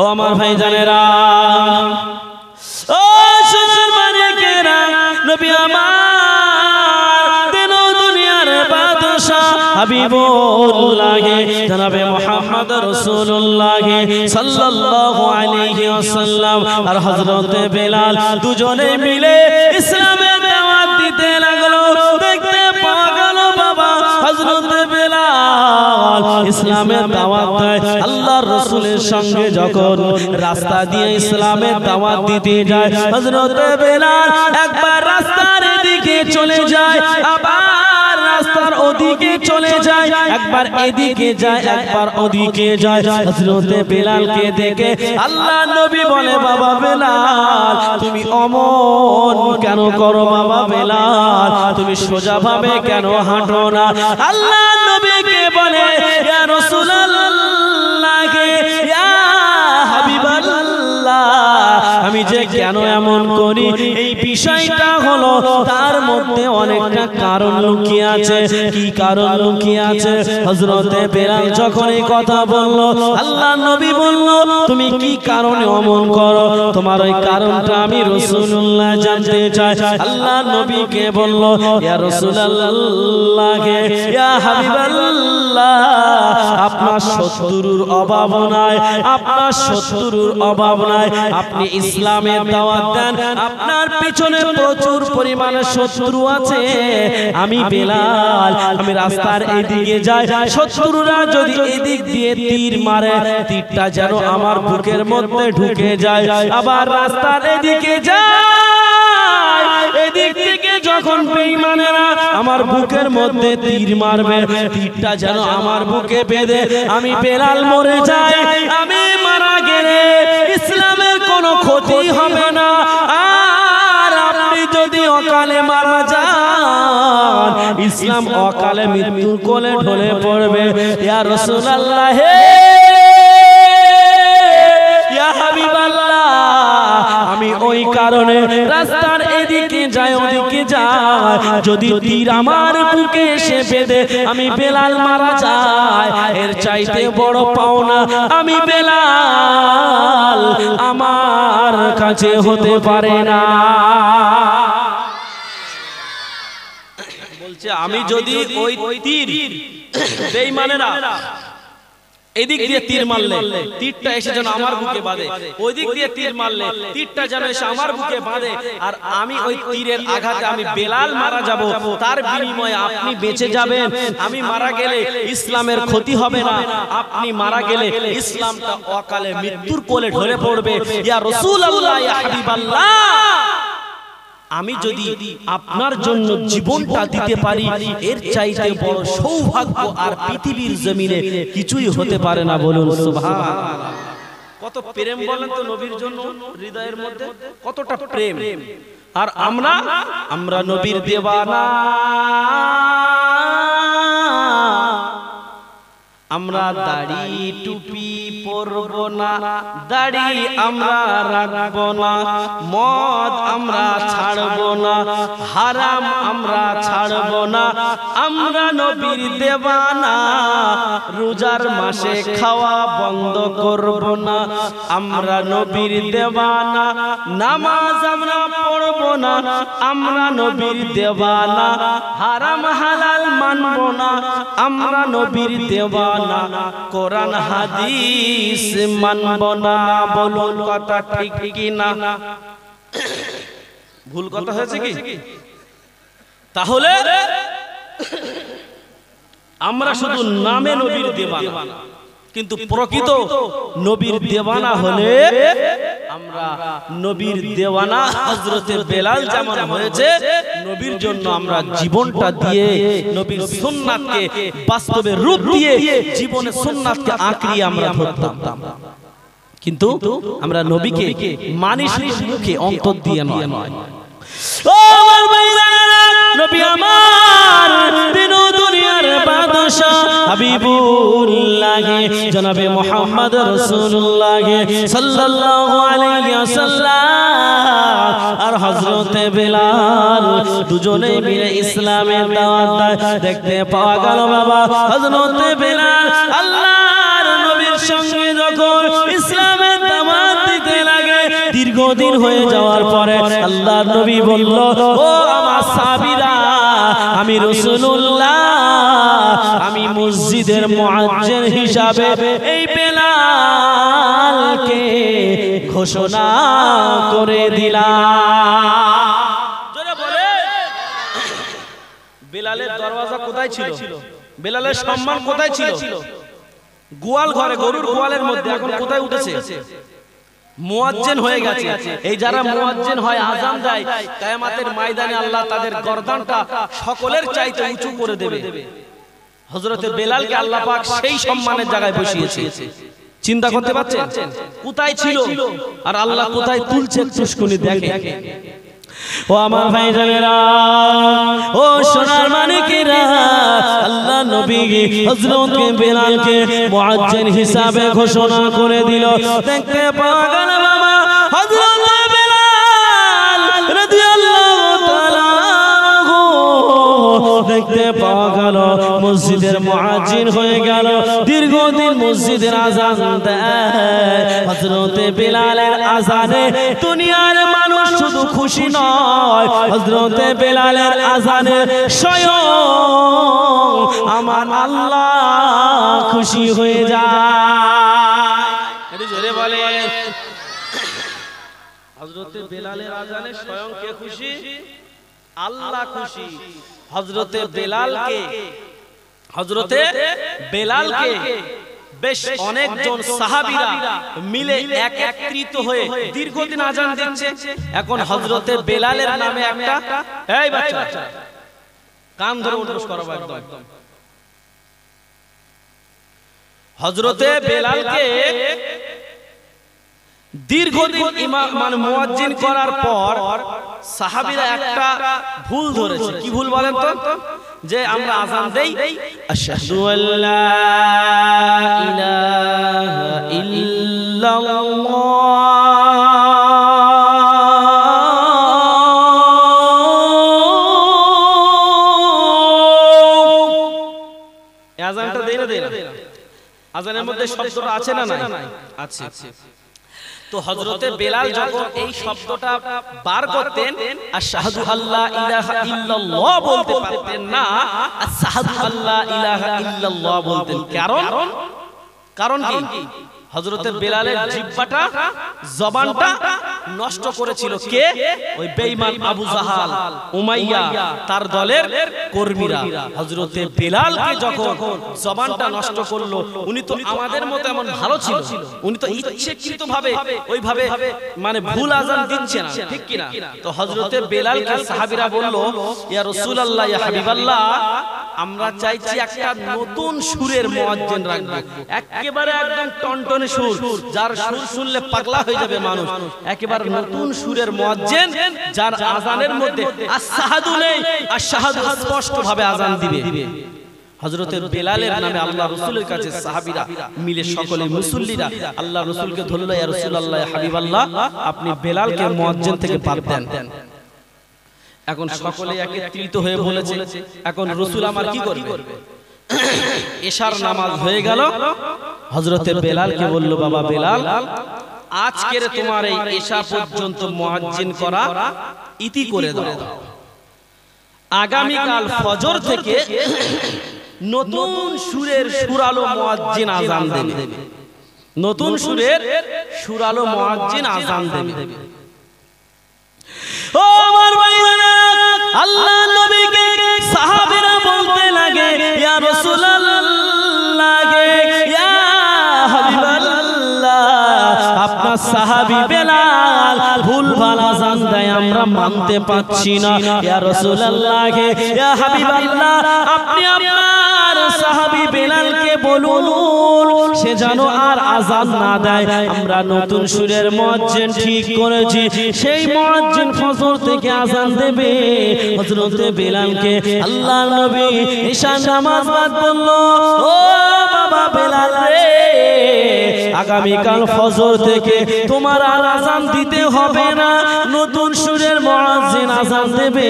ও আমার ভাইজানেরা, ও শ্বশুর মানিকেরা, নবী আমার দিন ও দুনিয়ার বাদশাহ হাবিবুল্লাহ জনাবে মুহাম্মদ রাসূলুল্লাহ সাল্লাল্লাহু আলাইহি ওয়াসাল্লাম আর হযরতে বেলাল দুজনে মিলে ইসলামের দাওয়াত দিতে লাগলো। দেখতে পাওয়া গেল বাবা হযরতে বেলাল ইসলামের দাওয়াত দেয়। আল্লাহর রাসূলের সঙ্গে যখন রাস্তা দিয়ে ইসলামের দাওয়াত দিতে যায়, হযরতে বেলাল একবার রাস্তার দিকে চলে যায়, আবার রাস্তার ওদিকে চলে যায়, একবার এদিকে যায়, একবার ওদিকে যায়। হযরতে বেলালকে দেখে আল্লাহর নবী বলে, বাবা বেলাল তুমি অমন কেন করো? বাবা বেলাল তুমি সোজাভাবে কেন হাঁটো না? আল্লাহর নবীকে বলে, ইয়া রাসূলুল্লাহ, ইয়া হাবিবাল্লাহ, আমি যে কেন এমন করি এই বিষয়টা হলো তার মধ্যে অনেকটা কারণ লুকিয়ে আছে। কি কারণ লুকিয়ে আছে? হযরতে বেলাল যখন এই কথা বলল, আল্লাহর নবী বলল, তুমি কি কারণে অমন করো? তোমার ওই কারণটা আমি রাসূলুল্লাহ জানতে চাই। আল্লাহর নবীকে বলল, ইয়া রাসূলুল্লাহ, ইয়া হাবিবাল্লাহ, আপনার শত্রুর অভাব নাই, আপনার শত্রুর অভাব নাই। আপনি ইসলামের দাওয়াত দেন, আপনার পিছনে প্রচুর পরিমাণে শত্রু আছে। আমি বেলাল, আমি রাস্তার এদিকে যাই, শত্রুরা যদি এদিক দিয়ে তীর মারে, তীরটা যেন আমার বুকের মধ্যে ঢুকে যায়। আবার রাস্তার এদিকে যায়, এদিক থেকে যখন বেঈমানেরা আমার বুকের মধ্যে তীর মারবে, তীরটা যেন আমার বুকে বেঁধে আমি বেলাল মরে যাই। আমি মারা গেলে ইসলামের কোনো ক্ষতি হবে না, আর আপনি যদি অকালে মারা যান, ইসলাম অকালে মৃত্যুর কোলে ঢলে পড়বে। ইয়া রাসূলুল্লাহ, ইয়া হাবিবাল্লাহ, আমি ওই কারণে রাস্তার এদিকে যাই, ওদিকে যাই, যদি তীর আমার বুকে এসে বেঁধে আমি বেলাল মারা যাই, এর চাইতে বড় পাওনা আমি বেলাল আমার কাছে হতে পারে না। বলছে আমি যদি ওই তীর বেঈমানেরা এদিক দিয়ে তীর মারলে, তীরটা এসে যেন আমার বুকে বাঁধে, ওই দিক দিয়ে তীর মারলে তীরটা যেন এসে আমার বুকে বাঁধে, আর আমি ওই তীরের আঘাতে আমি বেলাল মারা যাব, তার বিনিময়ে আপনি বেঁচে যাবেন। আমি মারা গেলে ইসলামের ক্ষতি হবে না, আপনি মারা গেলে ইসলামটা অকালে মৃত্যুর কোলে ঢলে পড়বে। ইয়া রাসূলুল্লাহ, ইয়া হাবিবাল্লাহ, আমি যদি আপনার জন্য জীবনটা দিতে পারি, এর চাইতে বড় সৌভাগ্য আর পৃথিবীর জমিনে কিছুই হতে পারে না। বলুন সুবহানাল্লাহ। কত প্রেম বলেন তো নবীর জন্য, হৃদয়ের মধ্যে কতটা প্রেম। আর আমরা নবীর দেওয়ানা, আমরা দাড়ি টুপি পরব না, দাড়ি আমরা রাখব না, মদ আমরা ছাড়ব না, হারাম আমরা ছাড়ব না, আমরা নবীর দেওয়ানা, রোজার মাসে খাওয়া বন্ধ করব না, আমরা নবীর দেওয়ানা, নামাজ আমরা পড়ব না, আমরা নবীর দেওয়ানা, হারাম হালাল মানব না, আমরা নবীর দেওয়ানা, কোরআন হাদিস মানব না। বলুন কথা ঠিক কি না? ভুল কথা হয়েছে কি? তাহলে আমরা শুধু নামে নবীর দেওয়ানা, কিন্তু প্রকৃত নবীর দেওয়ানা হলে আমরা নবীর দেওয়ানা হযরতে বেলাল যেমন হয়েছে, নবীর জন্য আমরা জীবনটা দিয়ে নবীর সুন্নাতকে বাস্তবে রূপ দিয়ে জীবনে সুন্নাতকে আঁকড়িয়ে আমরা ধরতাম। কিন্তু আমরা নবীকে মানি মুখে, অন্তর দিয়ে নয়। ও আমার ভাইরা, নবী আমার দিন ও দুনিয়ার বাদশাহ হাবিবুল্লাহ জনাবে মুহাম্মদ রাসূলুল্লাহ সাল্লাল্লাহু আলাইহি ওয়াসাল্লাম আর হযরতে বেলাল দুজনে মিলে ইসলামের দাওয়াত দেয়। দেখতে পাওয়া গেল বাবা হযরতে বেলাল আল্লাহর নবীর সঙ্গে যখন ইসলামের দীর্ঘদিন হয়ে যাওয়ার পরে আল্লাহর নবী বলল, ও আমার সাহাবীরা, আমি রাসূলুল্লাহ, আমি মসজিদের মুয়াজ্জিন হিসাবে এই বেলালকে ঘোষণা করে দিলাম। জোরে বলে, বেলালের দরওয়াজা কোথায় ছিল? বেলালের সম্মান কোথায় ছিল? গোয়াল ঘরে, গরুর গোয়ালের মধ্যে। এখন কোথায় উঠেছে? মুয়াজ্জিন হয়ে গেছে। এই যারা মুয়াজ্জিন হয়, আযান দেয়, কিয়ামতের ময়দানে আল্লাহ তাদের গর্দানটা সকলের চাইতে উঁচু করে দেবে। হযরতে বেলালকে আল্লাহ পাক সেই সম্মানের জায়গায় বসিয়েছে। চিন্তা করতে পারছেন কোথায় ছিল আর আল্লাহ কোথায় তুলছে? একটুখানি দেখেন। ও আমার ভাইজানেরা, ও সোনার মানিকেরা, আল্লাহ নবী হযরত বেলালকে মুয়াজ্জিন হিসাবে ঘোষণা করে দিল। দেখতে পাওয়া গেল বাবা, হযরত বেলাল রাদিয়াল্লাহু তাআলা দেখতে পাওয়া গেল মসজিদের মুয়াজ্জিন হয়ে গেল। দীর্ঘদিন মসজিদের আযান দেয়। হযরত বেলালের আযানে দুনিয়ার মানুষ শুধু খুশি নয়, হযরত বেলালের আযানে স্বয়ং আমার আল্লাহ খুশি হয়ে যায়। একটু জোরে বলেন, হযরত বেলালের আযানে স্বয়ং কে খুশি? আল্লাহ খুশি। হযরতে বেলালকে বেশ অনেকজন সাহাবীরা মিলে একত্রিত হয়ে দীর্ঘদিন আযান দিচ্ছে। এখন হযরতে বেলালের নামে একটা, এই বাচ্চা কান ধরে উঠবস করো একদম। হযরতে বেলালকে দীর্ঘদিন ইমাম মানে মুয়াজ্জিন করার পর সাহাবীরা একটা ভুল ধরেছে। কি ভুল বলেন তো? যে আমরা আযান দেই আশহাদু আল্লা ইলাহা ইল্লাল্লাহ, আযানটা দেই না? আযানের মধ্যে শব্দটা আছে না নাই? আছে। তো হযরতে বেলাল যখন এই শব্দটা বার করতেন, আশহাদু আল্লা ইলাহা ইল্লাল্লাহ বলতে পারতেন না, আশহাদু আল্লা ইলাহা ইল্লাল্লাহ বলতেন। কারণ কি? হযরতে বেলালের জিহ্বাটা, জবানটা নষ্ট করেছিল কে? ওই বেঈমান আবু জাহাল, উমাইয়া, তার দলের কর্মীরা। হযরতে বেলালকে যখন জবানটা নষ্ট করলো, উনি তো আমাদের মতো এমন ভালো ছিল, উনি তো ইচ্ছাকৃতভাবে ওইভাবে মানে ভুল আযান দিচ্ছে না, ঠিক কি না? তো হযরতে বেলালকে সাহাবীরা বলল, ইয়া রাসূলুল্লাহ, ইয়া হাবিবাল্লাহ, আমরা চাইছি একটা নতুন সুরের মুয়াজ্জিন রাখবো, একেবারে একদম টনটনে সুর, যার সুর শুনলে পাগলা হয়ে যাবে মানুষ। একেবারে নতুন সুরের মুয়াজ্জিন, যার আযানের মধ্যে আশহাদু নেই, আশহাদু স্পষ্ট ভাবে আযান দিবে। হযরতে বেলালের নামে আল্লাহ রাসূলের কাছে সাহাবীরা মিলে সকলে মুসল্লিরা আল্লাহ রাসূলকে ধরল, ইয়া রাসূলুল্লাহ, ইয়া হাবিবাল্লাহ, আপনি বেলালকে মুয়াজ্জিন থেকে বাদ দেন। এখন সকলে একত্রিত হয়ে বলেছে, এখন রাসূল আমার কি করবে? এশার নামাজ হয়ে গেল। হযরতে বেলালকে বলল, বাবা বেলাল, আজকের তোমার এই এশা পর্যন্ত মুয়াজ্জিন করা ইতি করে দাও। আগামী কাল ফজর থেকে নতুন সুরের সুরালো মুয়াজ্জিন আযান দেবে। নতুন সুরের সুরালো মুয়াজ্জিন আযান দেবে। ও আমার ভাইরা, আল্লাহ নবীকে সাহাবীরা বলতে লাগে, ইয়া রাসূলুল্লাহ, ইয়া হাবিবাল্লাহ, আপনার সাহাবী বেলাল ভুলভাল আযান দেয়, আমরা মানতে পারছি না। ইয়া রাসূলুল্লাহ, ইয়া হাবিবাল্লাহ, আপনি আপনার সাহাবী বেলালকে বলুন সে যেন আর আযান না দেয়। আমরা নতুন সুরের মুয়াজ্জিন ঠিক করেছি, সেই মুয়াজ্জিন ফজর থেকে আযান দেবে। হযরতে বেলালকে আল্লাহর নবী ঈশার নামাজ বাদ বলল, ও বাবা বেলাল রে, আগামীকাল ফজর থেকে তোমার আর আযান দিতে হবে না, নতুন সুরের মুয়াজ্জিন আযান দেবে।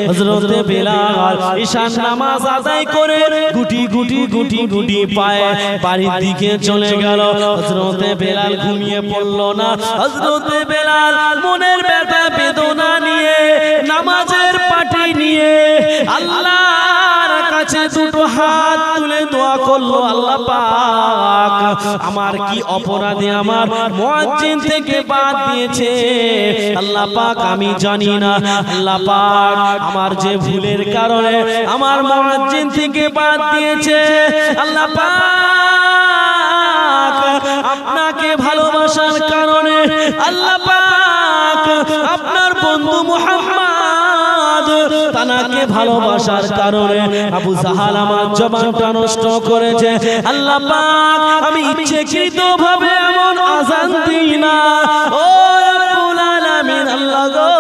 হযরতে বেলাল ঈশার নামাজ আদায় করে গুটি গুটি গুটি গুটি পায়ে বাড়ির দিকে চলে গেল। হযরতে বেলাল ঘুমিয়ে পড়ল না। হযরতে বেলাল মনের ব্যথা বেদনা নিয়ে, নামাজের পাটি নিয়ে আল্লাহর কাছে দুটো হাত তুলে দোয়া করলো, আল্লাহ পাক আমার কি অপরাধে আমার মুয়াজ্জিন থেকে বাদ দিয়েছে, আল্লাহ পাক আমি জানি না। আল্লাহ পাক আমার যে ভুলের কারণে আমার মুয়াজ্জিন থেকে বাদ দিয়েছে, আল্লাহ পাক আপনাকে ভালোবাসার কারণে, আল্লাহ পাক আপনার বন্ধু মুহাম্মদ তানাকে ভালোবাসার কারণে আবু জাহাল আমার জবানটা নষ্ট করেছে। আল্লাহ পাক আমি ইচ্ছাকৃতভাবে এমন আযান দিই না। ও রব্বুল আলামিন, আল্লাহ গো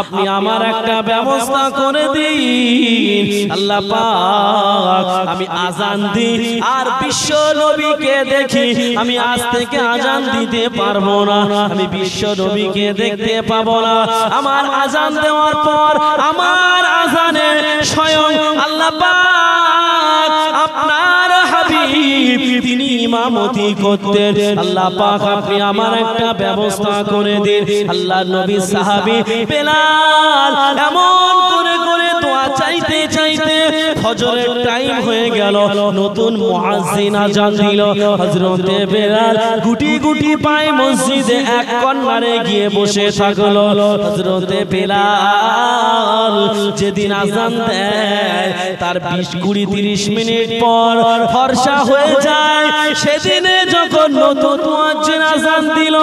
আপনি আমার একটা ব্যবস্থা করে দিন। আল্লাহ পাক আমি আযান দিই আর বিশ্ব নবীকে দেখি, আমি আজ থেকে আযান দিতে পারবো না, আমি বিশ্ব নবীকে দেখতে পাবো না। আমার আযান দেওয়ার পর আমার আযানে স্বয়ং আল্লাহ পাক আপনার হাবিব তিনি ইমামতি করতেন। আল্লাহ পাক আপনি আমার একটা ব্যবস্থা করে দিন। আল্লাহ নবী সাহাবী বেলাল এমন করে করে দোয়া চাইতে চাইতে ফজরের টাইম হয়ে গেল, নতুন মুয়াজ্জিন আযান দিল। হযরতে বেলাল গুটি গুটি পায়ে মসজিদে এক কর্নারে গিয়ে বসে থাকলো। হযরতে বেলাল যেদিন আযান দেয় তার 20-20-30 মিনিট পর ফর্সা হয়ে যায়। সেদিনে যখন নতুন মুয়াজ্জিন আযান দিল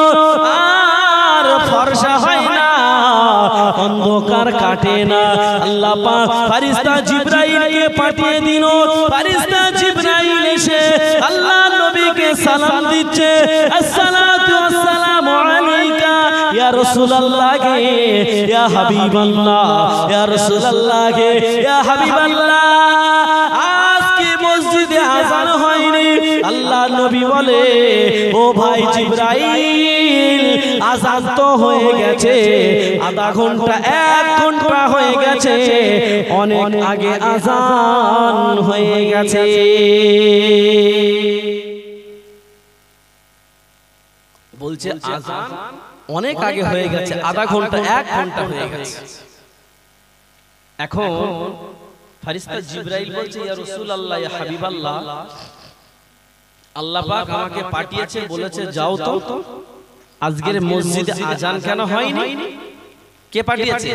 আর ফর্সা হয় না, অন্ধকার কাটে না। আল্লাহ পাক ফেরেশতা জিবরাইলকে পাঠিয়ে দিল। ফেরেশতা জিবরাইল এসে আল্লাহ নবীকে সালাম দিচ্ছে, আসসালাতু ওয়াসসালামু আলাইকা ইয়া রাসূলুল্লাহ গে ইয়া হাবিবাল্লাহ, ইয়া রাসূলুল্লাহ গে ইয়া হাবিবাল্লাহ। আজকে মসজিদে আযান হয়নি। আল্লাহ নবী বলে, ও ভাই জিবরাইল আযান তো হয়ে গেছে, আধা ঘন্টা 1 ঘন্টা হয়ে গেছে, অনেক আগে আযান হয়ে গেছে। বলছে আযান অনেক আগে হয়ে গেছে, আধা ঘন্টা 1 ঘন্টা হয়ে গেছে। এখন ফেরেশতা জিবরাইল বলছে, ইয়া রাসূলুল্লাহ ইয়া হাবিবাল্লাহ, আল্লাহ পাক আমাকে পাঠিয়েছে, বলেছে যাও তো আজকের মসজিদে আযান কেন হয়নি? কে পাঠিয়েছে?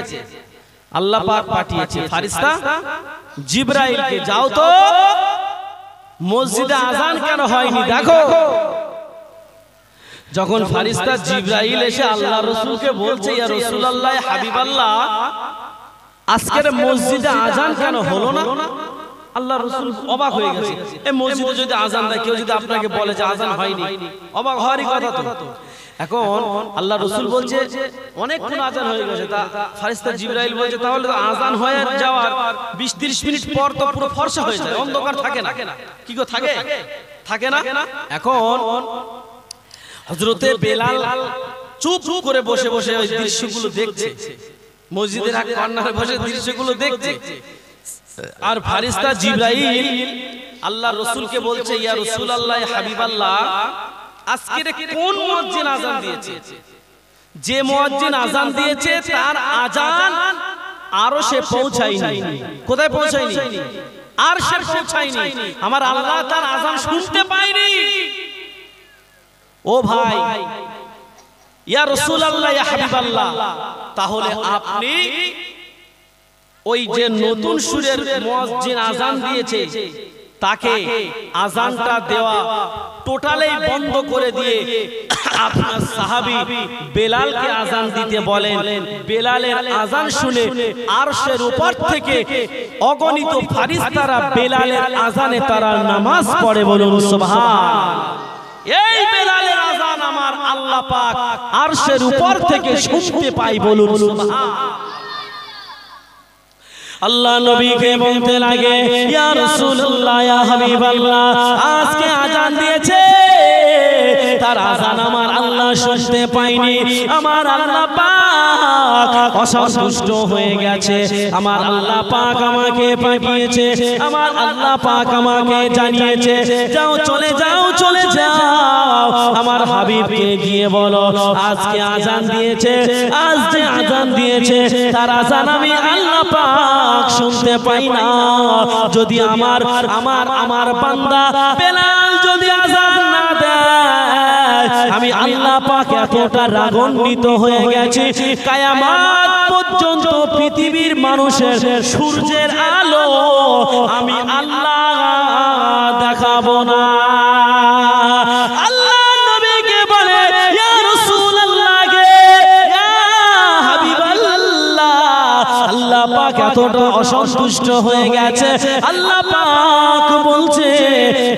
আল্লাহ পাক পাঠিয়েছে ফেরেশতা জিবরাইলকে, যাও তো মসজিদে আযান কেন হয়নি দেখো। যখন ফেরেশতা জিবরাইল এসে আল্লাহ রাসূলকে বলছে, ইয়া রাসূলুল্লাহ ইয়া হাবিবাল্লাহ, আজকের মসজিদে আযান কেন হলো না? আল্লাহ রাসূল অবাক হয়ে গেছে। এই মসজিদে যদি আযান দেয়, কেউ যদি আপনাকে বলে যে আযান হয়নি, অবাক হওয়ারই কথা তো। এখন আল্লাহ রাসূল বলছে অনেকক্ষণ আযান হয়ে গেছে। তা ফেরেশতা জিবরাইল বলছে, তাহলে তো আযান হয়ে যাওয়ার 20-30 মিনিট পর তো পুরো ফর্সা হয়ে যায়, অন্ধকার থাকে না। কি গো থাকে? থাকে না। এখন হযরতে বেলাল চুপ করে বসে বসে ওই দৃশ্যগুলো দেখছে, মসজিদের এক কর্নারে বসে দৃশ্যগুলো দেখছে। আর ফেরেশতা জিবরাইল আল্লাহ রাসূলকে বলছে, ইয়া রাসূলুল্লাহ ইয়া হাবিবাল্লাহ, আজকে কোন মুয়াজ্জিন আযান দিয়েছে? যে মুয়াজ্জিন আযান দিয়েছে তার আযান আরশে পৌঁছায়নি। কোথায় পৌঁছায়নি? আরশে পৌঁছায়নি। আমার আল্লাহ তার আযান শুনতে পায়নি। ও ভাই, ইয়া রাসূলুল্লাহ ইয়া হাবিবাল্লাহ, তাহলে আপনি ওই যে নতুন সুরের মুয়াজ্জিন আযান দিয়েছে তাকে আযানটা দেওয়া টোটালি বন্ধ করে দিয়ে আপনার সাহাবী বেলালকে আযান দিতে বলেন। বেলালের আযান শুনে আরশের উপর থেকে অগণিত ফেরেশতারা বেলালের আযানে তারা নামাজ পড়ে, বলুন সুবহান। এই বেলালের আযান আমার আল্লাহ পাক আরশের উপর থেকে শুনতে পাই, বলুন সুবহান। আল্লাহ নবীকে বলতে লাগে, ইয়া রাসূলুল্লাহ, ইয়া হাবিবাল্লাহ, আজকে আযান দিয়েছে, তার আযান আমার আল্লাহ শুনতে পাইনি, আমার আল্লাহ পাক অসন্তুষ্ট হয়ে গেছে, আমার আল্লাহ পাক আমাকে পাঠিয়েছে, আমার আল্লাহ পাক আমাকে জানিয়েছে, যাও চলে যাও চলে যাও, আমার হাবিবকে গিয়ে বলো আজকে আযান দিয়েছে, আজ যে আযান দিয়েছে তার আযান আমি আল্লাহ পাক শুনতে পাই না। যদি আমার বান্দা বেলাল যদি আযান না দেয়, আমি আল্লাহ পাক এতটা রাগান্বিত হয়ে গেছি, কিয়ামত পর্যন্ত পৃথিবীর মানুষের সূর্যের আলো আমি আল্লাহ দেখাবো না। আল্লাহ নবীকে বলে, ইয়া রাসূলুল্লাহ গে, ইয়া হাবিবাল্লাহ, আল্লাহ পাক এতটা অসন্তুষ্ট হয়ে গেছে, আল্লাহ পাক বলছে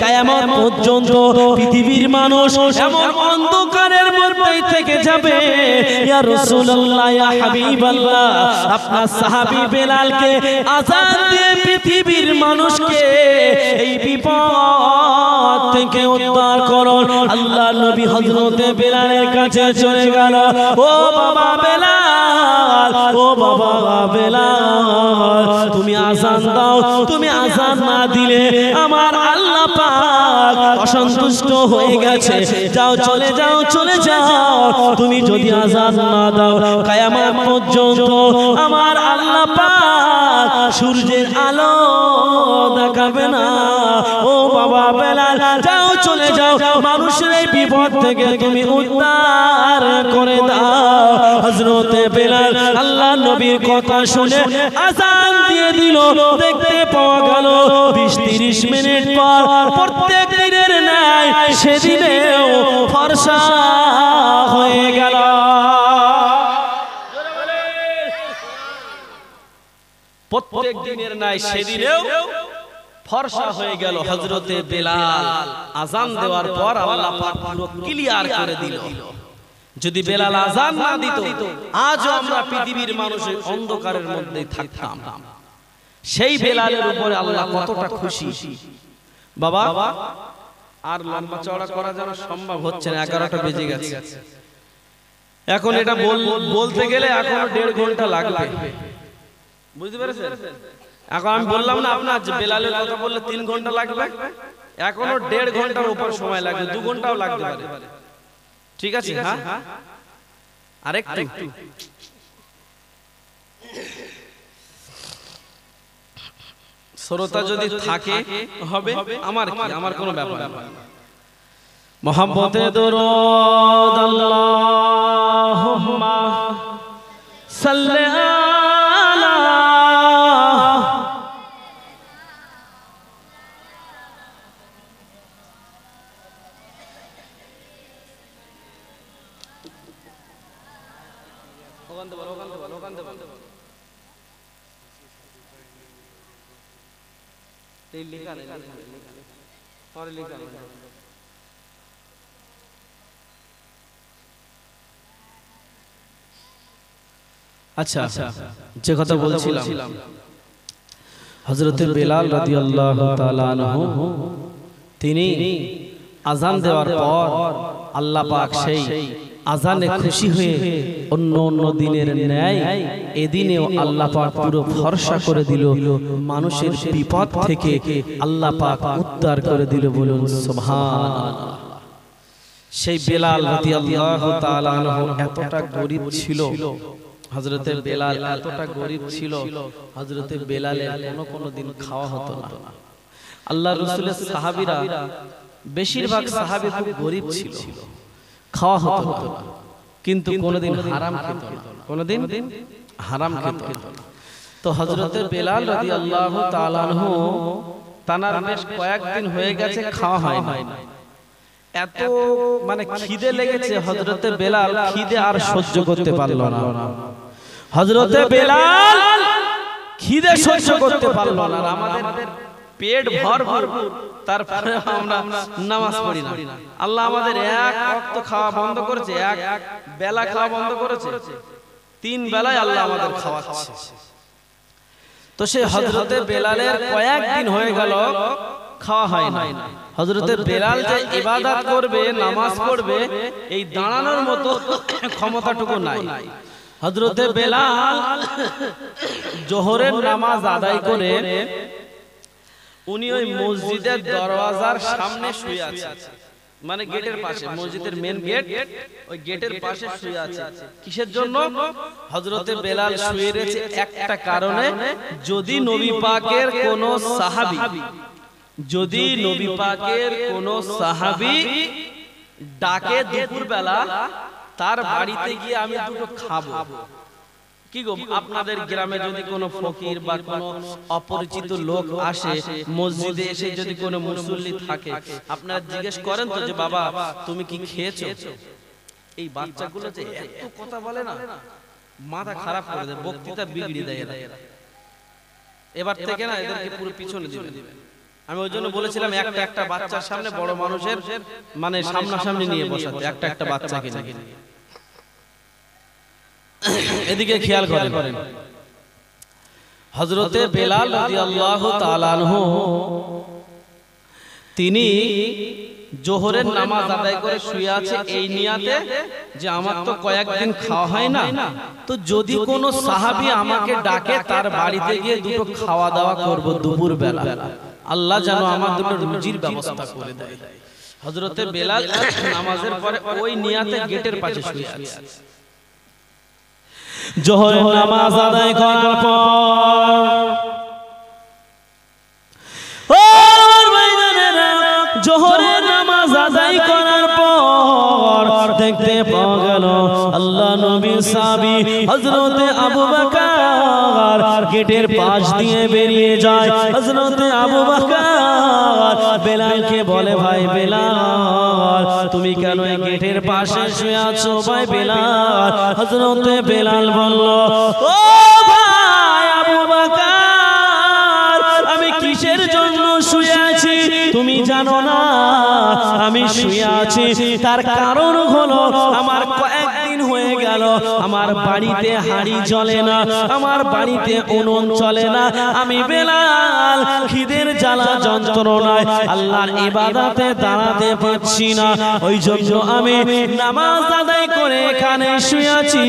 কিয়ামত পর্যন্ত পৃথিবীর মানুষ এমন অন্ধকারের মধ্যে থেকে যাবে। ইয়া রাসূলুল্লাহ, ইয়া হাবিবাল্লাহ, আপনার সাহাবী বেলালকে আযান দিয়ে পৃথিবীর মানুষকে এই বিপদ থেকে উদ্ধার করুন। আল্লাহ নবী হযরতে বেলালের কাছে চলে গেল, ও বাবা বেলাল, ও বাবা বেলাল, তুমি আযান দাও, তুমি আযান না দিলে আমার আল্লাহ পাক অসন্তুষ্ট হয়ে গেছে, যাও চলে যাও চলে যাও, তুমি যদি আযান না দাও কিয়ামত পর্যন্ত আমার আল্লাহ পাক সূর্যের আলো দেখাবে না। ও বাবা বেলাল, যাও চলে যাও, মানুষের এই বিপদ থেকে তুমি উদ্ধার করে দাও। হযরতে বেলাল আল্লাহ নবীর কথা শুনে আযান দিয়ে দিল। দেখতে পাওয়া গেল 20-30 মিনিট পর প্রত্যেক দিনের ন্যায় সেদিনেও ফর্সা হয়ে গেল। প্রত্যেক দিনের ন্যায় সেদিনেও ফর্সা হয়ে গেল। হযরতে বেলাল আযান দেওয়ার পর আল্লাহ পাক পুরো ক্লিয়ার করে দিল। যদি বেলাল আযান না দিত, আজও আমরা পৃথিবীর মানুষের অন্ধকারের মধ্যে থাকতাম। সেই বেলালের উপরে আল্লাহ কতটা খুশি। বাবা আর লম্বা চওড়া করা যেন সম্ভব হচ্ছে না, 11টা বেজে গেছে। এখন এটা বলতে গেলে এখনো 1.5 ঘন্টা লাগবে, বুঝতে পেরেছেন? এখন আমি বললাম না আপনার বেলালের কথা বললে 3 ঘন্টা লাগবে, এখনো 1.5 ঘন্টার উপর সময় লাগবে, 2 ঘন্টাও লাগতে পারে। ঠিক আছে? হ্যাঁ, আরেকটু শ্রোতা যদি থাকে হবে, আমার কোনো ব্যাপার না। মুহাম্মদে দরুদ আল্লাহুম্মা সাল্লি আলা আচ্ছা, যে কথা বলছিলাম, হযরতে বেলাল রাদিয়াল্লাহু তাআলা আনহু তিনি আযান দেওয়ার পর আল্লাহ পাক সেই আযানে খুশি হয়ে অন্য দিনের ন্যায় এদিনেও আল্লাহ পাক পুরো ভরসা করে দিল, মানুষের বিপদ থেকে আল্লাহ পাক উদ্ধার করে দিল। বলুন সুবহানাল্লাহ। সেই বেলাল রাদিয়াল্লাহু তাআলা আনহু এতটা গরীব ছিল, হযরতে বেলাল এতটা গরীব ছিল, হযরতে বেলালের কোনো দিন খাওয়া হতো না। আল্লাহ রাসূলের সাহাবীরা বেশিরভাগ সাহাবী খুব গরীব ছিল, খাওয়া হতো না, কিন্তু কোনোদিন হারাম খেত না, কোনোদিন হারাম খেত না। তো হযরতে বেলাল রাদিয়াল্লাহু তাআলা আনহু তানার বেশ কয়েকদিন হয়ে গেছে খাওয়া হয় না। এত মানে খিদে লেগেছে, হযরতে বেলাল খিদে আর সহ্য করতে পারল না। হযরতে বেলাল খিদে সহ্য করতে পারল না। আমাদের পেট ভরপুর, তারপরে আমরা নামাজ পড়ি না। আল্লাহ আমাদের এক ওয়াক্ত খাওয়া বন্ধ করেছে, এক বেলা খাওয়া বন্ধ করেছে, 3 বেলায় আল্লাহ আমাদের খাওয়াচ্ছে। তো সে হযরতে বেলালের কয়েকদিন হয়ে গেল খাওয়া হয় না। হযরতে বেলাল যে ইবাদত করবে, নামাজ পড়বে, এই দাঁড়ানোর মতো ক্ষমতাটুকু নাই। হযরতে বেলাল জোহরের নামাজ আদায় করে উনি ওই মসজিদের দরওয়াজার সামনে শুয়ে আছেন, মানে গেটের পাশে, মসজিদের মেন গেট, ওই গেটের পাশে শুয়ে আছে। কিসের জন্য হযরতে বেলাল শুয়ে রয়েছে? একটা কারণে, যদি নবী পাকের কোন সাহাবী, যদি নবী পাকের কোন সাহাবী ডাকে দুপুর বেলা, তার বাড়িতে গিয়ে আমি দুটো খাবো। কি গো, আপনাদের গ্রামে যদি কোনো ফকির বা কোনো অপরিচিত লোক আসে, মসজিদে এসে যদি কোনো মুসল্লি থাকে, আপনারা জিজ্ঞেস করেন তো যে বাবা তুমি কি খেয়েছো? এই বাচ্চাগুলো যে এত কথা বলে না, মাথা খারাপ করে দেয়, বক্তৃতা বিগড়িয়ে দেয় এরা। এবার থেকে না এদেরকে পুরো পিছনে দিবেন। আমি ওই জন্য বলেছিলাম একটা একটা বাচ্চার সামনে বড় মানুষের মানে সামনাসামনি নিয়ে বসাতে, একটা একটা বাচ্চাকে নিয়ে। এদিকে খেয়াল করেন, হযরতে বেলাল রাদিয়াল্লাহু তাআলা আনহু তিনি জোহরের নামাজ আদায় করে শুয়ে আছে এই নিয়াতে যে আমার তো কয়েকদিন খাওয়া হয় না, তো যদি কোনো সাহাবী আমাকে ডাকে তার বাড়িতে গিয়ে দুটো খাওয়া দাওয়া করব দুপুর বেলা, আল্লাহ যেন আমার দুটো রুজির ব্যবস্থা করে দেয়। হযরতে বেলাল নামাজের পরে ওই নিয়াতে গেটের পাশে শুয়ে আছে। জোহরের নামাজ আদায় করার পর জোহরের নামাজ আদায় করার পর দেখতে পাওয়া গেল আল্লাহ নবীর সাহাবী হযরতে আবু বকর গেটের পাশ দিয়ে বেরিয়ে যায়। হযরতে আবু বকর বেলালকে বলে, ভাই বেলাল তুমি কেন এই গেটের পাশে শুয়ে আছো? ভাই বেলাল। হযরতে বেলাল বলল, ও ভাই আবু বকর, আমি কিসের জন্য শুয়ে আছি তুমি জানো না? আমি শুয়ে আছি তার কারণ হলো আমার কয়েকদিন হয়ে গেল আমার বাড়িতে হাঁড়ি জ্বলে না, আমার বাড়িতে উনুন চলে না। আমি বেলাল খিদের জ্বালা যন্ত্রণায় আল্লাহর ইবাদতে দাঁড়াতে পারছি না, ওই জন্য আমি নামাজ আদায় করে এখানে শুয়ে আছি,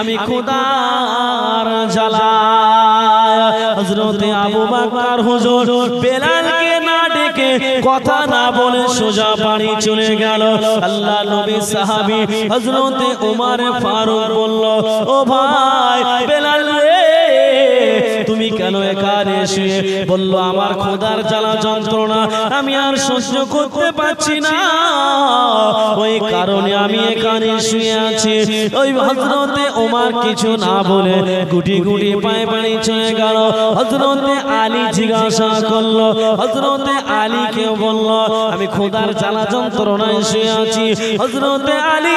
আমি খোদার জ্বালায়। হযরতে আবু বকর হুজুর বেলালকে না ডেকে কথা না বলে সোজা বাড়ি চলে গেল। আল্লাহ নবীর সাহাবী হযরতে ওমর ফারুক বলল, ও ভাই বেলাল রে তুমি কেন এখানে শুয়ে? বলল, আমার খোদার জ্বালা যন্ত্রণা আমি আর সহ্য করতে পারছি না, ওই কারণে আমি এখানে শুয়ে আছি। ওই হযরতে ওমর কিছু না বলে গুটি গুটি পায়ে বাড়ি চলে গেল। হযরতে আলী জিজ্ঞাসা করলো, হযরতে আলীকে বলল, আমি খোদার জ্বালা যন্ত্রণায় শুয়ে আছি। হযরতে আলী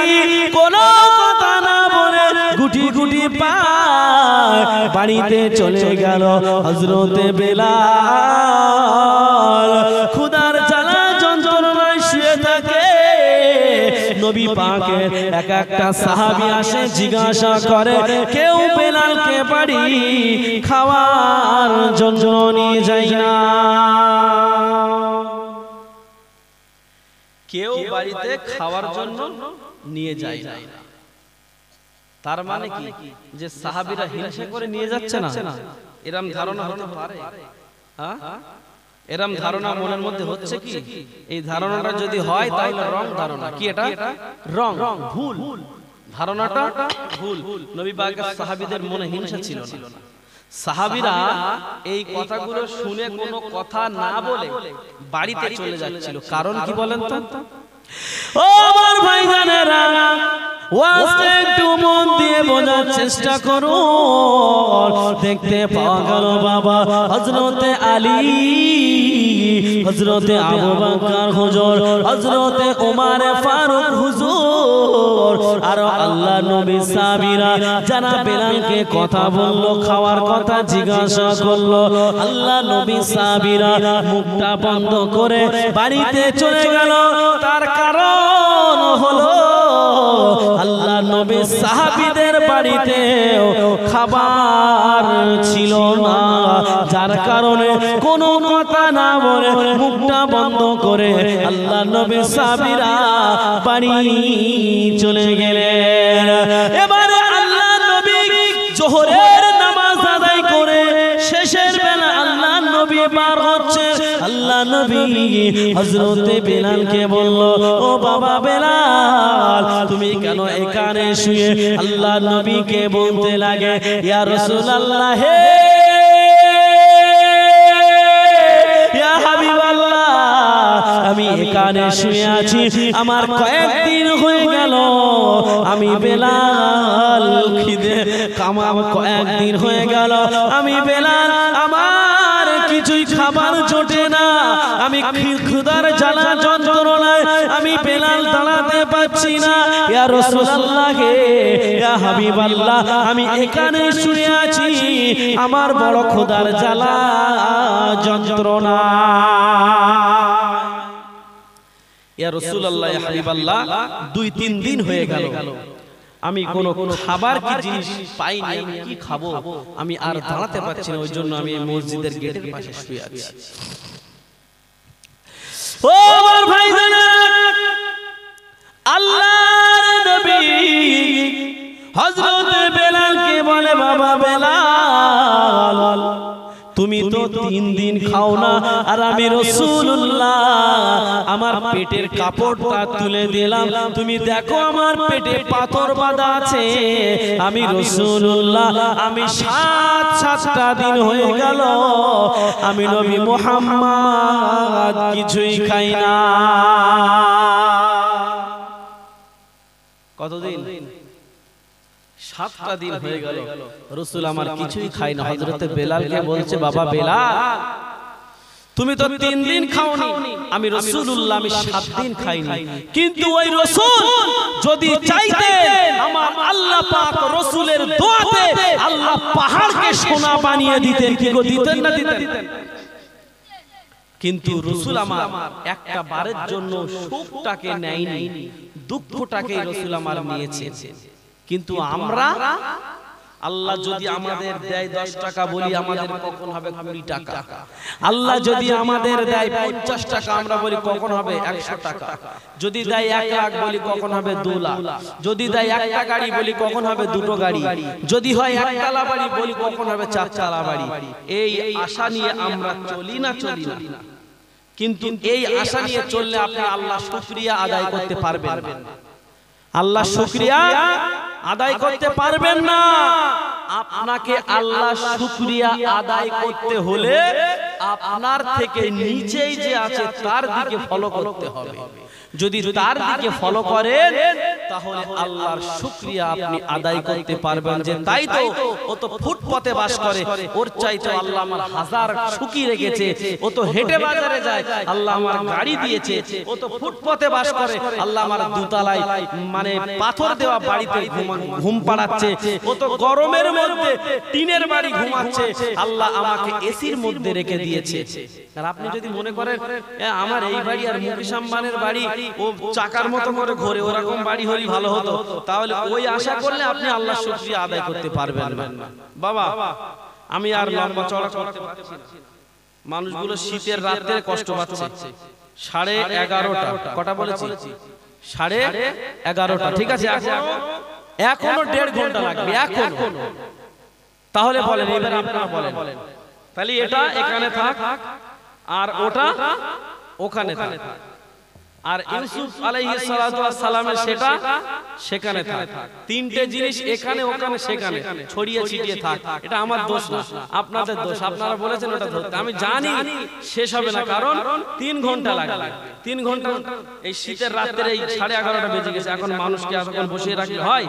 কোনো কথা না বলে গুটি গুটি পায়ে বাড়িতে চলে গেল। হযরতে বেলাল খোদার জ্বালা যন্ত্রণায় শুয়ে থাকে। নবী পাকের এক একটা সাহাবী আসে জিজ্ঞাসা করে, কেউ বেলালকে বাড়ি খাওয়ার জন্য নিয়ে যায় না, কেউ বাড়িতে খাওয়ার জন্য নিয়ে যায় না। তার মানে কি যে সাহাবীরা হিংসা করে নিয়ে যাচ্ছে না? এরম ধারণা হতে পারে? হ্যাঁ, এরম ধারণা মনের মধ্যে হচ্ছে কি? এই ধারণাটা যদি হয় তাহলে রং ধারণা। কি এটা? রং, ভুল ধারণাটা, ভুল। নবী পাকের সাহাবীদের মনে হিংসা ছিল না। সাহাবীরা এই কথাগুলো শুনে কোনো কথা না বলে বাড়িতে চলে যাচ্ছিল। কারণ কি বলেন তো? ও আমার ভাইজানেরা, ওয়াজটা একটু মন দিয়ে বোঝার চেষ্টা করো। দেখতে পাওয়া গেল বাবা হযরতে আলী, হযরতে আবু বকর হুজুর, হযরতে ওমর ফারুক হুজুর আর আল্লাহ নবী সাহাবীরা যারা বেলালকে কথা বলল, খাওয়ার কথা জিজ্ঞাসা করলো, আল্লাহ নবী সাহাবীরা মুখটা বন্ধ করে বাড়িতে চলে গেল। তার কারণ হলো আল্লাহ নবী সাহাবীদের বাড়িতে খাবার ছিল না। যার কারণে কোনো কথা না বলে মুখটা বন্ধ করে আল্লাহ নবী সাহাবীরা বাড়ি চলে গেলেন। এবারে আল্লাহ নবী জোহরের নামাজ আদায় করে শেষের বেলা আল্লাহ নবী পার হচ্ছে। আল্লাহ নবী হযরতে বেলালকে বলল, ও বাবা বেলাল, তুমি কেন এখানে শুয়ে? আল্লাহ নবীকে বলতে লাগে, ইয়া রাসূলুল্লাহ, হে ইয়া হাবিবাল্লাহ, আমি এখানে শুয়ে আছি, আমার কয়েকদিন হয়ে গেল, আমি বেলাল খিদে কামাম কয়েকদিন হয়ে গেল, আমি বেলাল আমার কিছুই খাবার জোটে না, আমি ক্ষুধার জ্বালা যন্ত্রণায় আমি বেলাল দাঁড়াতে পারছি না। ইয়া রাসূলুল্লাহ, ইয়া হাবিবাল্লাহ, আমি এখানে শুয়ে আছি, আমার বড় ক্ষুধার জ্বালা যন্ত্রণা। ইয়া রাসূলুল্লাহ, ইয়া হাবিবাল্লাহ, 2-3 দিন হয়ে গেল, আমি কোনো খাবার কি জিনিস পাইনি, আমি কি খাবো, আমি আর দাঁড়াতে পারছি না, ওই জন্য আমি মসজিদের গেটের পাশে শুয়ে আছি। ও আমার ভাইজান, আল্লাহর নবী হযরত বেলালকে বলে, বাবা বেলাল, তুমি তো 3 দিন খাও না, আর আমি রাসূলুল্লাহ আমার পেটের কাপড়টা তুলে দিলাম, তুমি দেখো আমার পেটে পাথর বাঁধা আছে, আমি রাসূলুল্লাহ আমি 7টা দিন হয়ে গেল, আমি নবী মুহাম্মদ কিছুই খাই না। কতদিন? 7টা দিন হয়ে গেল, রাসূল আমার কিছুই খাই না। হযরতে বেলালকে বলছে, বাবা বেলাল, তুমি তো 3 দিন খাওনি, আমি রাসূলুল্লাহ আমি 7 দিন খাইনি, কিন্তু ওই রাসূল যদি চাইতেন আমার আল্লাহ পাক রাসূলের দোয়াতে আল্লাহ পাহাড়কে সোনা বানিয়ে দিতেন, কি গো দিতেন না দিতেন? কিন্তু রাসূল আমার একটা বারের জন্য সুখটাকে নেয়নি, দুঃখটাকে রাসূল আমার নিয়েছে। কিন্তু আমরা, আল্লাহ যদি আমাদের দেয় 10 টাকা বলি আমাদের কখন হবে 20 টাকা, আল্লাহ যদি আমাদের দেয় 50 টাকা আমরা বলি কখন হবে 100 টাকা, যদি দেয় 1 লাখ বলি কখন হবে 2 লাখ, যদি দেয় একটা গাড়ি বলি কখন হবে 2টো গাড়ি, যদি হয় একতলা বাড়ি বলি কখন হবে 4তলা বাড়ি। এই আশা নিয়ে আমরা চলি না? কিন্তু এই আশা নিয়ে চললে আপনি আল্লাহ শুকরিয়া আদায় করতে পারবেন না, আল্লাহ শুকরিয়া আদায় করতে পারবেন না। আপনাকে আল্লাহ শুকরিয়া আদায় করতে হলে আপনার থেকে নিচেই যে আছে তার দিকে ফলো করতে হবে। যদি তার দিকে ফলো করেন তাহলে আল্লাহর শুকরিয়া আপনি আদায় করতে পারবেন। যে তাই তো ও তো ফুটপথে বাস করে, ওর চাইতে আল্লাহ আমার হাজার সুখী রেখেছে, ও তো হেঁটে বাজারে যায়, আল্লাহ আমার গাড়ি দিয়েছে, ও তো ফুটপথে বাস করে, আল্লাহ আমার দুতলায় মানে পাথর দেওয়া বাড়িতে ঘুম পাড়াচ্ছে, ও তো গরমের মধ্যে টিনের বাড়ি ঘুমাচ্ছে, আল্লাহ আমাকে এসির মধ্যে রেখে দিয়েছে। আর আপনি যদি মনে করেন আমার এই বাড়ি আর মুকেশ আম্বানির বাড়ি ও চাকার মতো করে ঘোরে, ওরকম বাড়ি হলে ভালো হতো, তাহলে ওই আশা করলে আপনি আল্লাহর শুকরিয়া আদায় করতে পারবেন না। বাবা আমি আর লম্বা চড়া করতে পারছি না, মানুষগুলো শীতের রাতে কষ্ট পাচ্ছে। 11:30 কটা বলেছি? 11:30, ঠিক আছে, এখনো 1.5 ঘন্টা লাগবে এখনো। তাহলে বলেন, এবার আপনারা বলেন, তাহলে এটা এখানে থাক আর ওটা ওখানে থাক, আর ইউসুফ আলাইহিস সালাতু ওয়াস সালামের সেটা সেখানে থাক। 3টে জিনিস এখানে ওখানে সেখানে ছড়িয়ে ছিটিয়ে থাক। এটা আমার দোষ না, আপনাদের দোষ। আপনারা বলেছেন ওটা ধরতে, আমি জানি শেষ হবে না, কারণ 3 ঘন্টা লাগবে। 3 ঘন্টা এই শীতের রাতের এই 11:30 বেজে গেছে, এখন মানুষকে এতক্ষণ বসিয়ে রাখলে হয়?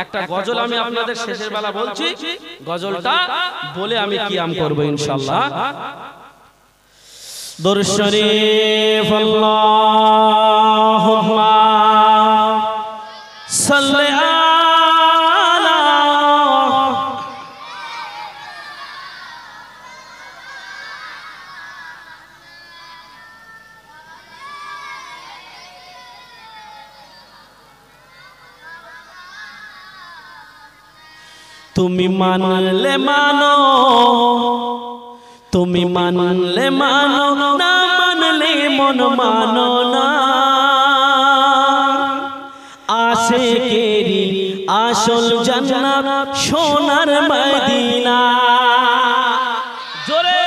একটা গজল আমি আপনাদের শেষের বেলা বলছি, গজলটা বলে আমি কিয়াম করব ইনশাআল্লাহ। দরুদ শরীফ আল্লাহুম্মা সাল্লি আলা তুমি মানলে মানো, তুমি মানলে মানো না মানলে মন মানো না আশিকেরি আসল জান্নাত সোনার মদিনা জোরে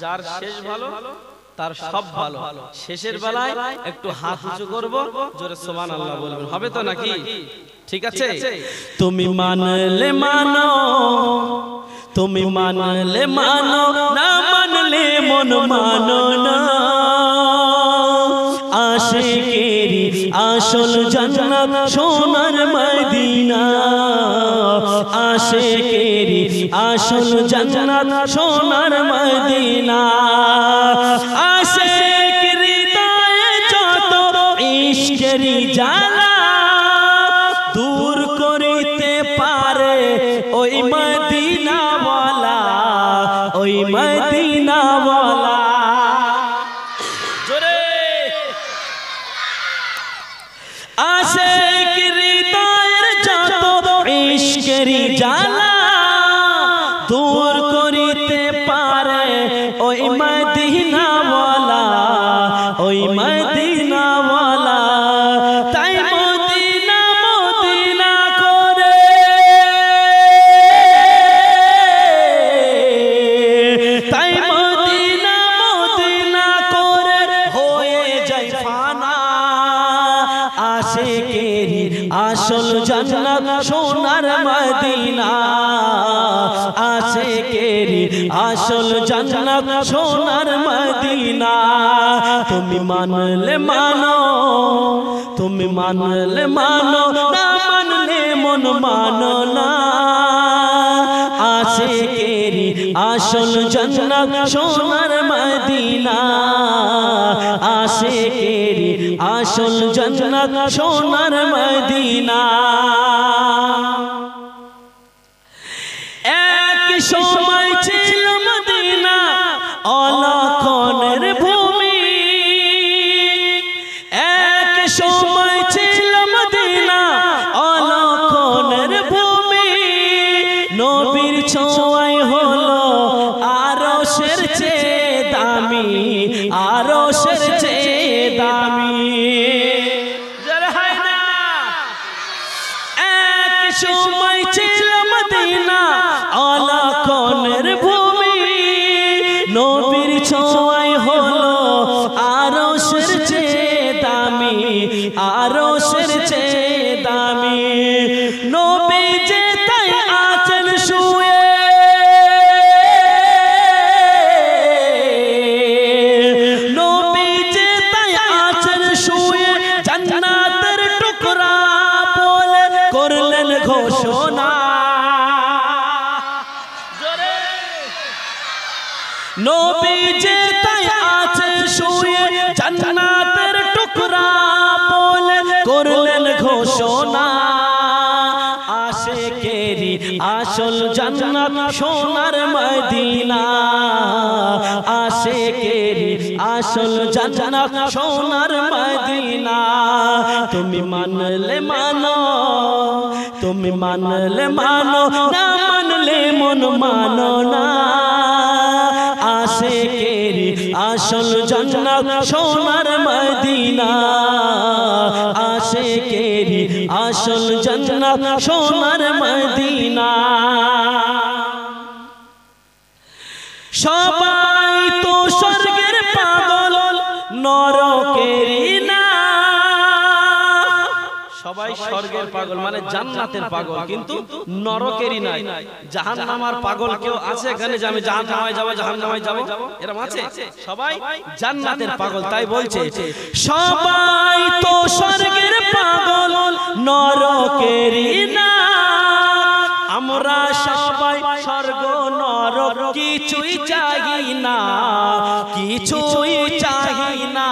যার শেষ ভালো তার সব ভালো শেষের বেলায় একটু হাত উঁচু করব জোরে সুবহানাল্লাহ বলবেন হবে তো নাকি ঠিক আছে তুমি মানলে মানো তুমি মানলে মানো না মানলে মন মানো না আশিকেরি আসল জান্নাত সোনার মদিনা আশিকেরি আসল জান্নাত সোনার মদিনা আশিকের হৃদয়ে যত ইশকেরি জ্বালা দূর করিতে পারে ওই মদিনা ওয়ালা ওই মদিনা ওয়ালা জোরে আশিকের হৃদয়ের যত ইশকেরি জ্বালা দূর করিতে পারে ওই মদিনা ওয়ালা ওই মদিনা ওয়ালা তাই মদিনা মদিনা করে তাই মদিনা মদিনা করে হয়ে যায় ফানা আশিকেরি আসল জান্নাত সোনার মদিনা আশিকেরি আসল জান্নাত সোনার মদিনা তুমি মানলে মানো তুমি মানলে মানো না মানলে মন মানো না আশিকেরি আসল জান্নাত সোনার মদিনা আশিকেরি আসল জান্নাত সোনার মদিনা এক সময় ছিল মদিনা অলক্ষণের ভূমি এক সময় ছিল মদিনা অলক্ষণের ভূমি নবীর ছোঁয়ায় হলো আরশের চেয়ে দামি আরশের চেয়ে দামি এক সময় ছিল মদিনা অলক্ষণের ভূমি নবীর ছোঁয়ায় হলো আরশের চেয়ে দামি আরশের চেয়ে দামি নবী যে তাই আছেন শুয়ে নবী যে তাই আছেন শুয়ে জান্নাতের টুকরা বলে করলেন ঘোষণা নবী যে তাই আছেন শুয়ে জান্নাতের টুকরা বলে করলেন ঘোষণা আশিকেরি আসল জান্নাত সোনার মদিনা আশিকেরি আসল জান্নাত সোনার মদিনা তুমি মানলে মানো তুমি মানলে মানো না মানলে মন মানো না আশিকেরি আসল জান্নাত সোনার মদিনা আশিকেরি আসল জান্নাত সোনার মদিনা সবাই তো স্বর্গের পাগল নরকেরি না সবাই স্বর্গের পাগল মানে জান্নাতের পাগল কিন্তু নরকেরই নাই জাহান্নামের পাগল কেউ আছে এখানে যে আমি জাহান্নামে যাব জাহান্নামে যাব এরকম আছে সবাই জান্নাতের পাগল তাই বলছে সবাই তো স্বর্গের পাগল নরকেরই না আমরা সবাই স্বর্গ নরক কিছুই চাই না কিছুই চাই না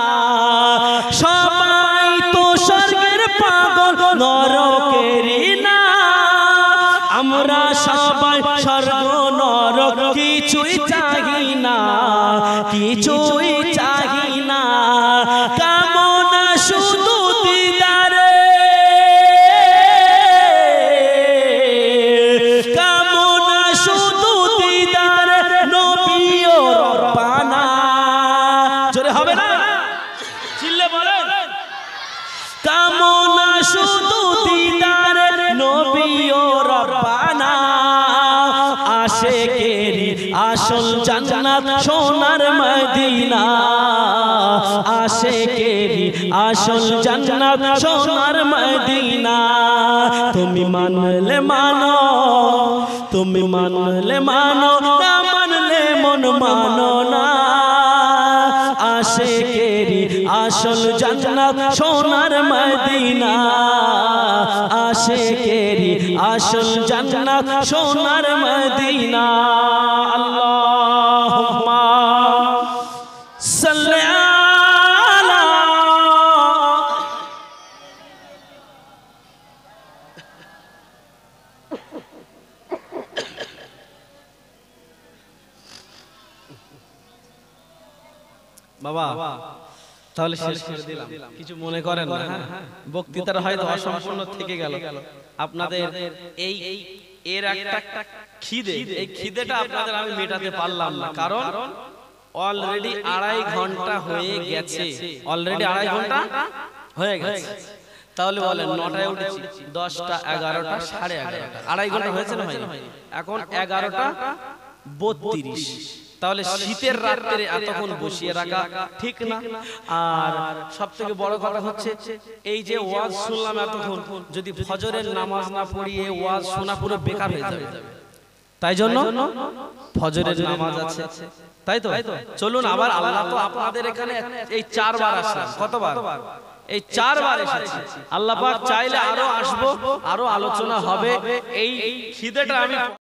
সবাই তো স্বর্গের পাগল নরকেরই না আমরা সবাই স্বর্গ নরক কিছুই চাই না কিছুই চাই না কামনা শুধু দিদারে কামনা শুধু দিদারে শুধু দিদারে নবী ও রব্বানা আশিকেরি আসল জান্নাত সোনার মদিনা আশিকেরি আসল জান্নাত সোনার মদিনা তুমি মানলে মানো তুমি মানলে মানো না মানলে মন মানো না আশিকেরি আসল জান্নাত সোনার মদিনা আশিকেরি আসল জান্নাত সোনার মদিনা আল্লাহুম্মা সাল্লি আলা বাবা তাহলে শেষ করে দিলাম কিছু মনে করেন না বক্তৃতার হয়তো অসম্পূর্ণ থেকে গেল আপনাদের এই এর একটা খিদে এই খিদেটা আপনাদের আমি মেটাতে পারলাম না কারণ অলরেডি 2.5 ঘন্টা হয়ে গেছে অলরেডি 2.5 ঘন্টা হয়ে গেছে তাহলে বলেন 9টায় উঠেছি 10টা 11টা 11:30 2.5 ঘন্টা হয়েছে না ভাই এখন 11টা 32 তাহলে শীতের রাতে এতক্ষণ বসিয়ে রাখা ঠিক না আর সবথেকে বড় কথা হচ্ছে এই যে ওয়াজ শুনলাম এতক্ষণ যদি ফজরের নামাজ না পড়িয়ে ওয়াজ শোনা পুরো বেকার হয়ে যাবে তাই জন্য ফজরের নামাজ আছে তাই তো চলুন আবার আল্লাহ তো আপনাদের এখানে এই 4 বার আসলাম কতবার এই 4 বার এসেছি আল্লাহ পাক চাইলে আরো আসবো আরো আলোচনা হবে এই খিদেটা আমি